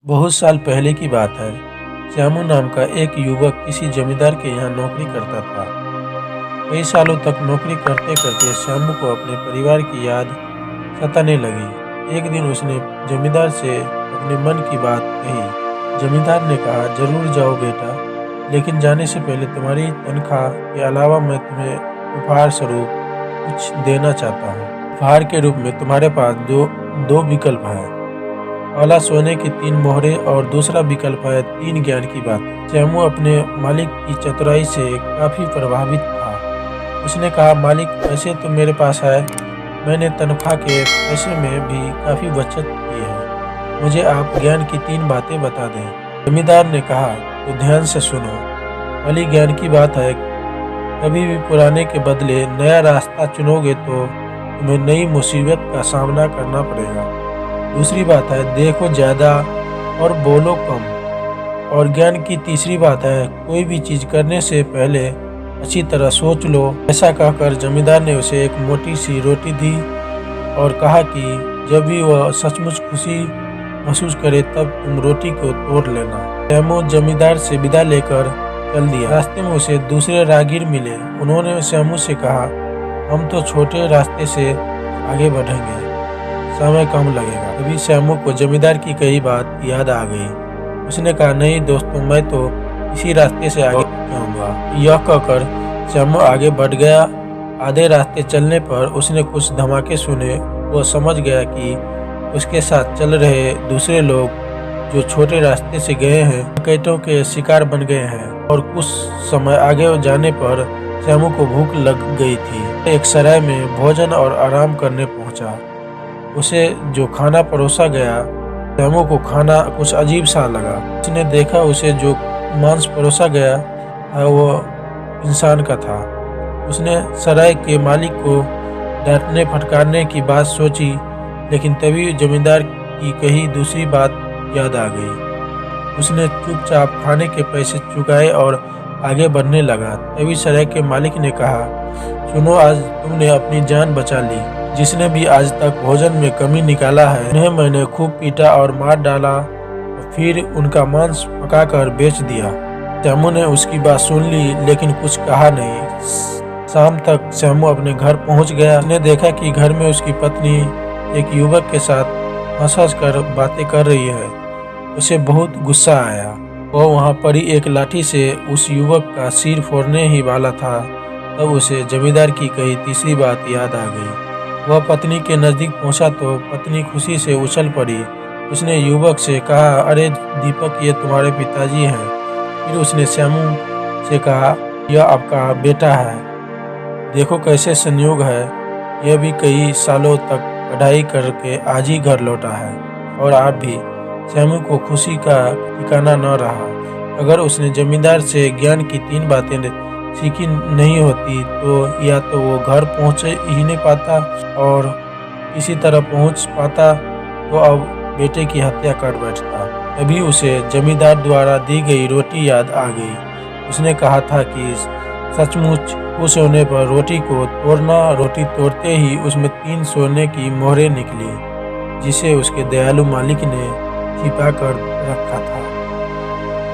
बहुत साल पहले की बात है। श्यामू नाम का एक युवक किसी जमींदार के यहाँ नौकरी करता था। कई सालों तक नौकरी करते करते श्यामू को अपने परिवार की याद सताने लगी। एक दिन उसने जमींदार से अपने मन की बात कही। जमींदार ने कहा, जरूर जाओ बेटा, लेकिन जाने से पहले तुम्हारी तनख्वाह के अलावा मैं तुम्हें उपहार स्वरूप कुछ देना चाहता हूँ। उपहार के रूप में तुम्हारे पास दो विकल्प है। पहला सोने की 3 मोहरे और दूसरा विकल्प है 3 ज्ञान की बात। श्यामू अपने मालिक की चतुराई से काफी प्रभावित था। उसने कहा, मालिक, पैसे तो मेरे पास है, मैंने तनख्वाह के पैसे में भी काफी बचत की है, मुझे आप ज्ञान की 3 बातें बता दें। जमींदार ने कहा, तो ध्यान से सुनो। पहली ज्ञान की बात है, कभी भी पुराने के बदले नया रास्ता चुनोगे तो तुम्हें नई मुसीबत का सामना करना पड़ेगा। दूसरी बात है, देखो ज्यादा और बोलो कम। और ज्ञान की तीसरी बात है, कोई भी चीज करने से पहले अच्छी तरह सोच लो। ऐसा कहकर जमींदार ने उसे एक मोटी सी रोटी दी और कहा कि जब भी वह सचमुच खुशी महसूस करे तब तुम रोटी को तोड़ लेना। श्यामू जमींदार से विदा लेकर चल दिया। रास्ते में उसे दूसरे राहगीर मिले। उन्होंने श्यामू से कहा, हम तो छोटे रास्ते से आगे बढ़ेंगे, समय कम लगेगा। तभी श्यामू को जमींदार की कई बात याद आ गई। उसने कहा, नहीं दोस्तों, मैं तो इसी रास्ते से आगे जाऊंगा। यह कहकर श्यामू आगे बढ़ गया। आधे रास्ते चलने पर उसने कुछ धमाके सुने। वो समझ गया कि उसके साथ चल रहे दूसरे लोग जो छोटे रास्ते से गए हैं, डकैतों के शिकार बन गए हैं। और कुछ समय आगे जाने पर श्यामू को भूख लग गई थी। एक सराय में भोजन और आराम करने पहुंचा। उसे जो खाना परोसा गया, श्यामू को खाना कुछ अजीब सा लगा। उसने देखा उसे जो मांस परोसा गया था वो इंसान का था। उसने सराय के मालिक को डांटने फटकारने की बात सोची, लेकिन तभी जमींदार की कही दूसरी बात याद आ गई। उसने चुपचाप खाने के पैसे चुकाए और आगे बढ़ने लगा। तभी सराय के मालिक ने कहा, सुनो, आज तुमने अपनी जान बचा ली। जिसने भी आज तक भोजन में कमी निकाला है, उन्हें मैंने खूब पीटा और मार डाला, फिर उनका मांस पकाकर बेच दिया। श्यामू ने उसकी बात सुन ली, लेकिन कुछ कहा नहीं। शाम तक श्यामू अपने घर पहुंच गया। उसने देखा कि घर में उसकी पत्नी एक युवक के साथ हंस कर बातें कर रही है। उसे बहुत गुस्सा आया। वह वहां पड़ी एक लाठी से उस युवक का सिर फोड़ने ही वाला था। तब उसे जमींदार की कही तीसरी बात याद आ गई। वह पत्नी के नजदीक पहुंचा तो पत्नी खुशी से उछल पड़ी। उसने युवक से कहा, अरे दीपक, ये तुम्हारे पिताजी हैं। फिर उसने श्यामू से कहा, यह आपका बेटा है। देखो कैसे संयोग है, यह भी कई सालों तक पढ़ाई करके आज ही घर लौटा है, और आप भी। श्यामू को खुशी का ठिकाना न रहा। अगर उसने जमींदार से ज्ञान की 3 बातें सीखी नहीं होती तो या तो वो घर पहुंच ही नहीं पाता, और किसी तरह पहुंच पाता तो अब बेटे की हत्या कर बैठता। तभी उसे जमींदार द्वारा दी गई रोटी याद आ गई। उसने कहा था कि सचमुच खुश होने पर रोटी को तोड़ना। रोटी तोड़ते ही उसमें 3 सोने की मोहरें निकली, जिसे उसके दयालु मालिक ने छिपा कर रखा था।